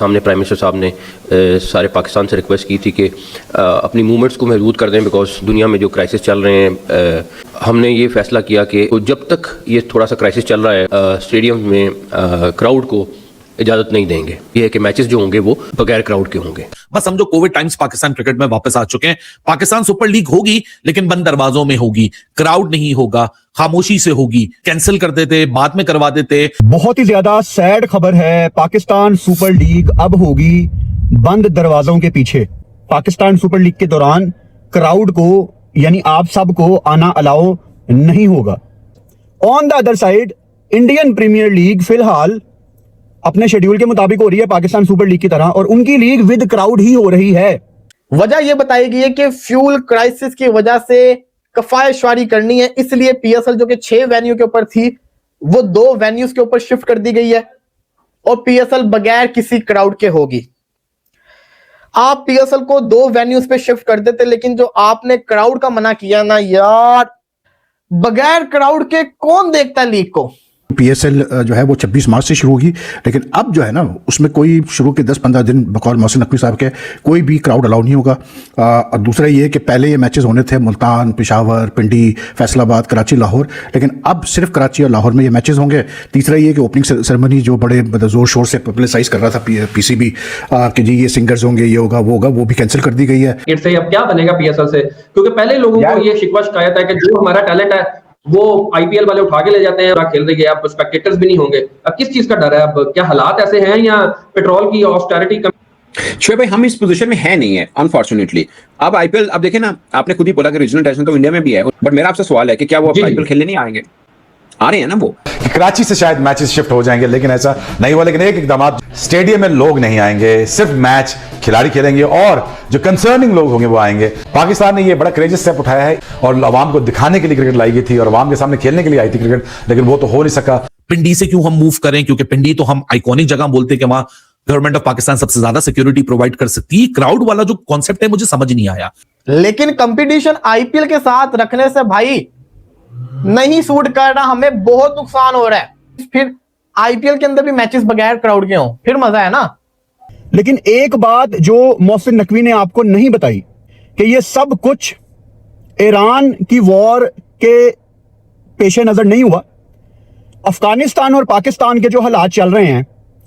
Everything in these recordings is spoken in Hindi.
सामने प्राइम मिनिस्टर साहब ने सारे पाकिस्तान से रिक्वेस्ट की थी कि अपनी मूवमेंट्स को महदूद कर दें, बिकॉज दुनिया में जो क्राइसिस चल रहे हैं, हमने ये फैसला किया कि जब तक ये थोड़ा सा क्राइसिस चल रहा है स्टेडियम में क्राउड को इजाजत नहीं देंगे। ये है कि मैचेस जो होंगे वो बगैर क्राउड के होंगे। बस समझो कोविड टाइम्स पाकिस्तान क्रिकेट में वापस आ चुके हैं। पाकिस्तान सुपर लीग होगी लेकिन बंद दरवाजों में होगी, क्राउड नहीं होगा, खामोशी से होगी, कैंसिल कर देते, बाद में करवा देते। बहुत ही ज्यादा सैड खबर है, पाकिस्तान सुपर लीग अब होगी बंद दरवाजों के पीछे। पाकिस्तान सुपर लीग के दौरान क्राउड को यानी आप सबको आना अलाउ नहीं होगा। On the other side Indian Premier League फिलहाल अपने शेड्यूल के मुताबिक हो रही है पाकिस्तान सुपर लीग की तरह, और उनकी लीग विद क्राउड ही हो रही है। वजह यह बताई गई है कि फ्यूल क्राइसिस की वजह से कफायशवारी करनी है, इसलिए पीएसएल जो कि 6 वेन्यू के ऊपर थी वो 2 वेन्यूज के ऊपर शिफ्ट कर दी गई है और पीएसएल बगैर किसी क्राउड के होगी। आप पीएसएल को 2 वेन्यूज पे शिफ्ट कर देते, लेकिन जो आपने क्राउड का मना किया ना यार, बगैर क्राउड के कौन देखता है लीग को। पीएसएल जो है वो 26 मार्च से शुरू होगी, लेकिन अब जो है ना उसमें कोई शुरू के 10-15 दिन बकौल मोहसिन नकवी साहब के कोई भी क्राउड अलाउ नहीं होगा। और दूसरा ये कि पहले ये मैचेस होने थे मुल्तान, पेशावर, पिंडी, फैसलाबाद, कराची, लाहौर, लेकिन अब सिर्फ कराची और लाहौर में ये मैचेस होंगे। तीसरा ये कि ओपनिंग सेरेमनी जो बड़े जोर शोर से पब्लिसाइज कर रहा था पीसीबी कि जी ये सिंगर्स होंगे, ये होगा वो होगा, वो भी कैंसिल कर दी गई है। इससे अब क्या बनेगा पीएसएल से, क्योंकि पहले लोगों को ये शिकवा शिकायत है कि जो हमारा टैलेंट है वो आईपीएल वाले उठा के ले जाते हैं और खेल रही है, अब स्पेक्टेटर्स भी नहीं होंगे। अब किस चीज का डर है? अब क्या हालात ऐसे हैं या पेट्रोल की ऑस्टेरिटी कम? शोएब भाई, हम इस पोजीशन में है नहीं है अनफॉर्चुनेटली। अब आईपीएल, अब देखें ना, आपने खुद ही बोला कि रीजनल इंटरनेशनल तो इंडिया में भी है, बट मेरा आपसे सवाल है कि क्या वो आईपीएल खेलने नहीं आएंगे? आ रहे हैं ना वो। कराची से शायद मैचेस शिफ्ट हो जाएंगे, लेकिन ऐसा नहीं हुआ। लेकिन एक इकदाम, स्टेडियम में लोग नहीं आएंगे, सिर्फ मैच खिलाड़ी खेलेंगे और जो कंसर्निंग लोग होंगे वो आएंगे। पाकिस्तान ने ये बड़ा क्रेजियस स्टेप उठाया है और अवाम को दिखाने के लिए क्रिकेट लाई गई थी और अवाम के सामने खेलने के लिए आई थी क्रिकेट, लेकिन वो तो हो नहीं सका। पिंडी से क्यों हम मूव करें? क्योंकि पिंडी तो हम आइकॉनिक जगह बोलते हैं कि वहां गवर्नमेंट ऑफ पाकिस्तान सबसे ज्यादा सिक्योरिटी प्रोवाइड कर सकती है। क्राउड वाला जो कॉन्सेप्ट है मुझे समझ नहीं आया। लेकिन कंपटीशन आईपीएल के साथ रखने से भाई नहीं सूट कर रहा, हमें बहुत नुकसान हो रहा है। फिर आईपीएल के अंदर भी मैचेस बगैर क्राउड के हों, फिर मजा है ना। लेकिन एक बात जो मोहसिन नकवी ने आपको नहीं बताई कि ये सब कुछ ईरान की वॉर के पेश नजर नहीं हुआ। अफगानिस्तान और पाकिस्तान के जो हालात चल रहे हैं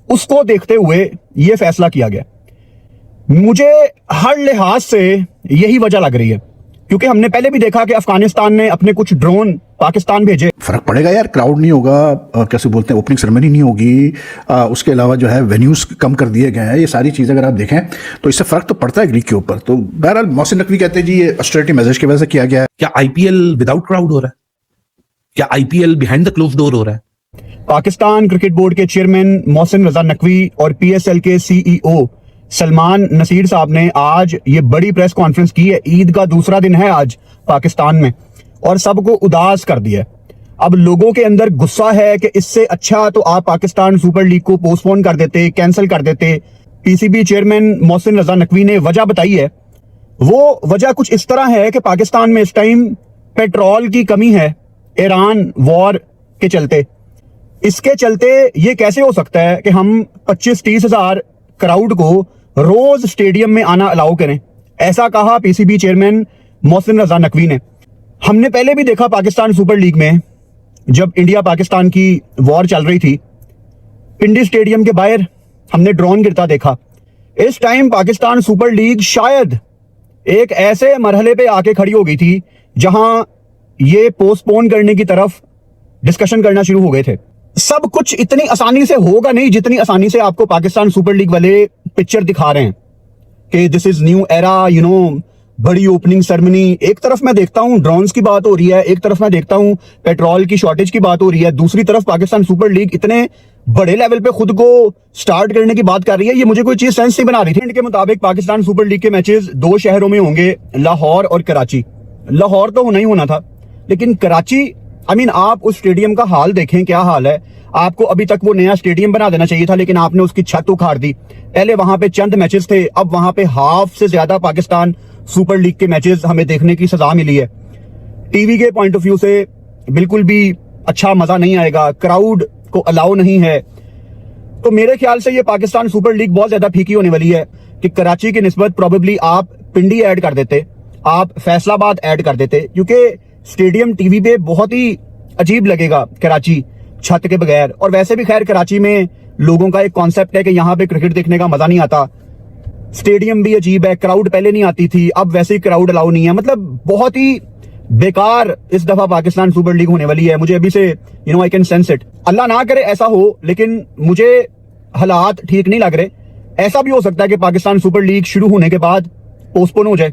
उसको देखते हुए यह फैसला किया गया। मुझे हर लिहाज से यही वजह लग रही है, क्योंकि हमने पहले भी देखा कि अफगानिस्तान ने अपने कुछ ड्रोन पाकिस्तान भेजे। फर्क पड़ेगा यार, क्राउड नहीं होगा, कैसे बोलते हैं, ओपनिंग सेरेमनी नहीं होगी, उसके अलावा जो है वेन्यूज कम कर दिए गए हैं। ये सारी चीज़ें अगर आप देखें तो इससे फर्क तो पड़ता है लीग के ऊपर। तो बहरहाल मोहसिन नकवी कहते हैं जी ये ऑस्टेरिटी मेजर्स की वजह से किया गया है। क्या आईपीएल विदाउट क्राउड हो रहा है? क्या IPL behind the close door हो रहा है? पाकिस्तान क्रिकेट बोर्ड के चेयरमैन मोहसिन रजा नकवी और पीएसएल के सीईओ सलमान नसीर साहब ने आज ये बड़ी प्रेस कॉन्फ्रेंस की है। ईद का दूसरा दिन है आज पाकिस्तान में और सबको उदास कर दिया। अब लोगों के अंदर गुस्सा है कि इससे अच्छा तो आप पाकिस्तान सुपर लीग को पोस्टपोन कर देते, कैंसिल कर देते। पीसीबी चेयरमैन मोहसिन रजा नकवी ने वजह बताई है। वो वजह कुछ इस तरह है कि पाकिस्तान में इस टाइम पेट्रोल की कमी है ईरान वॉर के चलते। इसके चलते ये कैसे हो सकता है कि हम 25-30 हजार क्राउड को रोज स्टेडियम में आना अलाउ करें। ऐसा कहा पीसीबी चेयरमैन मोहसिन रजा नकवी ने। हमने पहले भी देखा पाकिस्तान सुपर लीग में जब इंडिया पाकिस्तान की वॉर चल रही थी, पिंडी स्टेडियम के बाहर हमने ड्रोन गिरता देखा। इस टाइम पाकिस्तान सुपर लीग शायद एक ऐसे मरहले पे आके खड़ी हो गई थी जहां ये पोस्टपोन करने की तरफ डिस्कशन करना शुरू हो गए थे। सब कुछ इतनी आसानी से होगा नहीं जितनी आसानी से आपको पाकिस्तान सुपर लीग वाले पिक्चर दिखा रहे हैं कि this is new era, you know, बड़ी ओपनिंग सेरेमनी। एक तरफ मैं देखता हूं ड्रोन्स की बात हो रही है, एक तरफ मैं देखता हूं पेट्रोल की शॉर्टेज की बात हो रही है, दूसरी तरफ पाकिस्तान सुपर लीग इतने बड़े लेवल पे खुद को स्टार्ट करने की बात कर रही है। ये मुझे कोई चीज सेंस नहीं बना रही थी। के मुताबिक पाकिस्तान सुपर लीग के मैचेस 2 शहरों में होंगे, लाहौर और कराची। लाहौर तो होना ही होना था, लेकिन कराची, आप उस स्टेडियम का हाल देखें, क्या हाल है। आपको अभी तक वो नया स्टेडियम बना देना चाहिए था, लेकिन आपने उसकी छत उखाड़ दी। पहले वहां पे चंद मैचेस थे, अब वहां पे हाफ से ज्यादा पाकिस्तान सुपर लीग के मैचेस हमें देखने की सजा मिली है। टीवी के पॉइंट ऑफ व्यू से बिल्कुल भी अच्छा मजा नहीं आएगा, क्राउड को अलाउ नहीं है। तो मेरे ख्याल से ये पाकिस्तान सुपर लीग बहुत ज्यादा फीकी होने वाली है कि कराची की निस्बत प्रोबेबली आप पिंडी ऐड कर देते, आप फैसलाबाद ऐड कर देते, क्योंकि स्टेडियम टीवी पे बहुत ही अजीब लगेगा कराची छत के बगैर। और वैसे भी खैर कराची में लोगों का एक कॉन्सेप्ट है कि यहाँ पे क्रिकेट देखने का मजा नहीं आता, स्टेडियम भी अजीब है, क्राउड पहले नहीं आती थी, अब वैसे ही क्राउड अलाउ नहीं है। मतलब बहुत ही बेकार इस दफा पाकिस्तान सुपर लीग होने वाली है। मुझे अभी से आई कैन सेंस इट। अल्लाह ना करे ऐसा हो, लेकिन मुझे हालात ठीक नहीं लग रहे। ऐसा भी हो सकता है कि पाकिस्तान सुपर लीग शुरू होने के बाद पोस्टपोन हो जाए,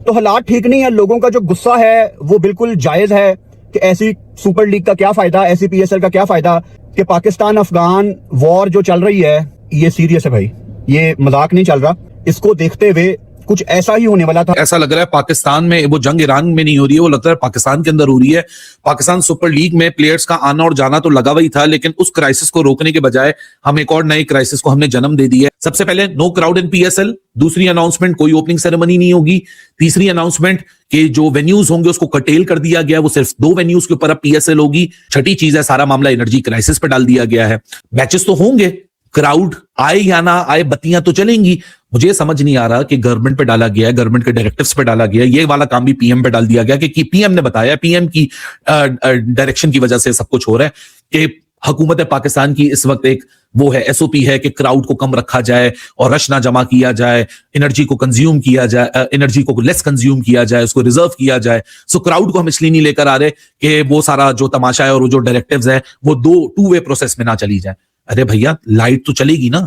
तो हालात ठीक नहीं है। लोगों का जो गुस्सा है वो बिल्कुल जायज है कि ऐसी सुपर लीग का क्या फायदा, ऐसी PSL का क्या फायदा, कि पाकिस्तान अफगान वॉर जो चल रही है ये सीरियस है भाई, ये मजाक नहीं चल रहा। इसको देखते हुए कुछ ऐसा ही होने वाला था। ऐसा लग रहा है पाकिस्तान में वो जंग ईरान में नहीं हो रही है, वो लगता है पाकिस्तान के अंदर हो रही है। पाकिस्तान सुपर लीग में प्लेयर्स का आना और जाना तो लगा हुआ ही था, लेकिन उस क्राइसिस को रोकने के बजाय हम एक और नए क्राइसिस को हमने जन्म दे दिया है। सबसे पहले नो क्राउड इन PSL, दूसरी अनाउंसमेंट कोई ओपनिंग सेरेमनी नहीं होगी, तीसरी अनाउंसमेंट के जो वेन्यूज होंगे उसको कर्टेल कर दिया गया, वो सिर्फ 2 वेन्यूज के ऊपर अब PSL होगी। छठी चीज है सारा मामला एनर्जी क्राइसिस पे डाल दिया गया है। मैचेस तो होंगे, क्राउड आए या ना आए, बत्तियां तो चलेंगी। मुझे समझ नहीं आ रहा कि गवर्नमेंट पे डाला गया है, गवर्नमेंट के डायरेक्टिव्स पे डाला गया है, ये वाला काम भी PM पे डाल दिया गया कि PM ने बताया, PM की डायरेक्शन की वजह से सब कुछ हो रहा है कि हुकूमत पाकिस्तान की इस वक्त एक वो है SOP है कि क्राउड को कम रखा जाए और रश ना जमा किया जाए, एनर्जी को कंज्यूम किया जाए, एनर्जी को लेस कंज्यूम किया जाए, उसको रिजर्व किया जाए। सो क्राउड को हम इसलिए नहीं लेकर आ रहे कि वो सारा जो तमाशा है और वो जो डायरेक्टिव्स है वो 2 वे प्रोसेस में ना चली जाए। अरे भैया लाइट तो चलेगी ना,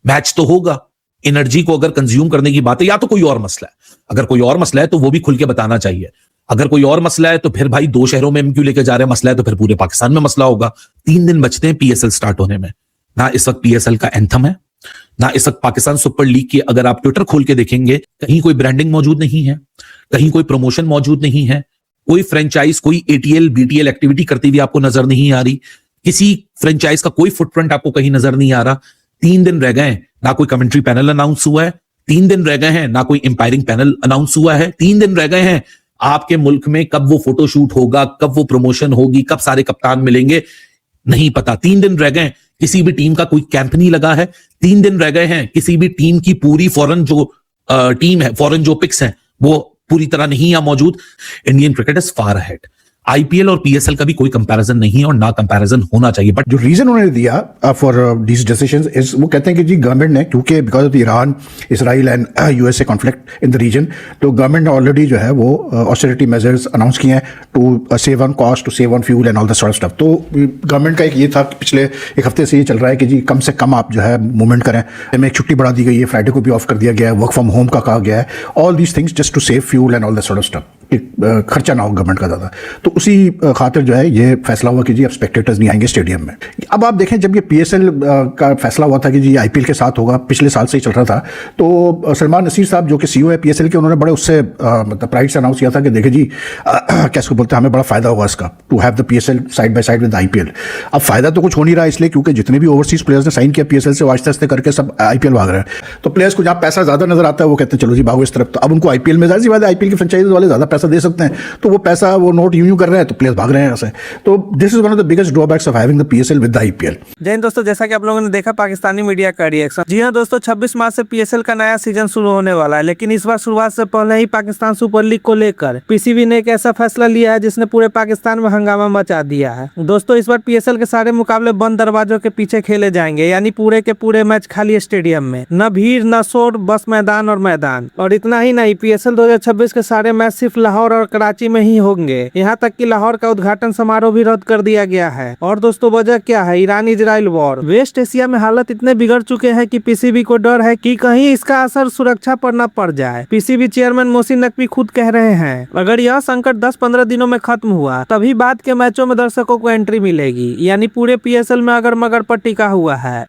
मैच तो होगा। एनर्जी को अगर कंज्यूम करने की बात है या तो कोई और मसला है, अगर कोई और मसला है तो वो भी खुल के बताना चाहिए। अगर कोई और मसला है तो फिर भाई 2 शहरों में हम क्यों लेके जा रहे हैं, मसला है तो फिर पूरे पाकिस्तान में मसला होगा। 3 दिन बचते हैं PSL स्टार्ट होने में, ना इस वक्त PSL का एंथम है, ना इस वक्त पाकिस्तान सुपर लीग की अगर आप ट्विटर खोल के देखेंगे कहीं कोई ब्रांडिंग मौजूद नहीं है, कहीं कोई प्रमोशन मौजूद नहीं है, कोई फ्रेंचाइज कोई ATL BTL एक्टिविटी करती हुई आपको नजर नहीं आ रही, किसी फ्रेंचाइज का कोई फुटप्रिंट आपको कहीं नजर नहीं आ रहा। 3 दिन रह गए हैं, ना कोई कमेंट्री पैनल अनाउंस हुआ है, 3 दिन रह गए हैं, ना कोई एम्पायरिंग पैनल अनाउंस हुआ है, 3 दिन रह गए हैं। आपके मुल्क में कब वो फोटोशूट होगा, कब वो प्रमोशन होगी, कब सारे कप्तान मिलेंगे, नहीं पता। 3 दिन रह गए, किसी भी टीम का कोई कैंप नहीं लगा है। 3 दिन रह गए हैं, किसी भी टीम की पूरी फॉरेन जो टीम है, फॉरेन जो पिक्स हैं वो पूरी तरह नहीं है मौजूद। Indian cricket is far ahead. IPL और PSL का भी कोई कंपैरिजन नहीं है और ना कंपैरिजन होना चाहिए। बट जो रीजन उन्होंने दिया फॉर दीज डिसीजंस इज, वो कहते हैं कि जी गवर्नमेंट ने, क्योंकि because of Iran Israel and USA conflict in the region, तो गवर्नमेंट ने ऑलरेडी जो है वो ऑस्टेरिटी मेजर्स अनाउंस किए हैं to save on cost, to save on fuel and all the sort of stuff. तो गवर्नमेंट का एक ये था कि पिछले एक हफ्ते से ये चल रहा है कि जी कम से कम आप जो है मूवमेंट करें। हमें एक छुट्टी बढ़ा दी गई है, फ्राइडे को भी ऑफ कर दिया गया है, वर्क फ्रॉम होम का कहा गया है, all these things just to save fuel and all the sort of stuff, खर्चा ना हो गवर्नमेंट का ज़्यादा। तो उसी खातिर जो है ये फैसला हुआ कि जी अब स्पेक्टेटर्स नहीं आएंगे स्टेडियम में। अब आप देखें जब ये PSL का फैसला हुआ था कि जी IPL के साथ होगा, पिछले साल से ही चल रहा था, तो सलमान नसीर साहब जो कि CEO है PSL के, उन्होंने बड़े उससे मतलब प्राइड से अनाउंस किया था कि देखे जी कैसे बोलते हैं, हमें बड़ा फायदा होगा इसका, to have the PSL side by side with IPL। अब फायदा तो कुछ हो नहीं रहा इसलिए क्योंकि जितने भी ओवरसीज प्लेयर्स ने साइन किया PSL से, आस्ते आस्ते करके सब IPL भाग रहे हैं। तो प्लेयर्स को जहाँ पैसा ज्यादा नजर आता है वो कहते हैं चलो जी भागो इस तरफ। तो अब उनको IPL में जाहिर सी बात है IPL की फ्रेंचाइज वाले ज्यादा पैसा दे सकते हैं, तो वो पैसा वो नोट यूं कर रहे हैं, तो प्लेयर्स भाग रहे हैं ऐसे। तो this is one of the biggest drawbacks of having the PSL with the IPL। जय हिंद दोस्तों, जैसा कि आप लोगों ने देखा पाकिस्तानी मीडिया का रिएक्शन। जी हाँ दोस्तों, 26 मार्च से PSL का नया सीजन शुरू होने वाला है, लेकिन इस बार शुरुआत से पहले ही पाकिस्तान सुपर लीग को लेकर PCB ने एक ऐसा फैसला लिया है जिसने पूरे पाकिस्तान में हंगामा मचा दिया है। दोस्तों इस बार PSL के सारे मुकाबले बंद दरवाजों के पीछे खेले जाएंगे, यानी पूरे के पूरे मैच खाली स्टेडियम में, न भीड़ न शोर, बस मैदान और मैदान। और इतना ही नहीं, PSL 2026 के सारे मैच सिर्फ लाहौर और कराची में ही होंगे। यहाँ तक कि लाहौर का उद्घाटन समारोह भी रद्द कर दिया गया है। और दोस्तों वजह क्या है? Iran Israel war. West Asia में हालत इतने बिगड़ चुके हैं कि PCB को डर है कि कहीं इसका असर सुरक्षा पर न पड़ जाए। PCB चेयरमैन मोहसिन नकवी खुद कह रहे हैं अगर यह संकट 10-15 दिनों में खत्म हुआ तभी बाद के मैचों में दर्शकों को एंट्री मिलेगी, यानी पूरे PSL में अगर मगर पर टिका हुआ है।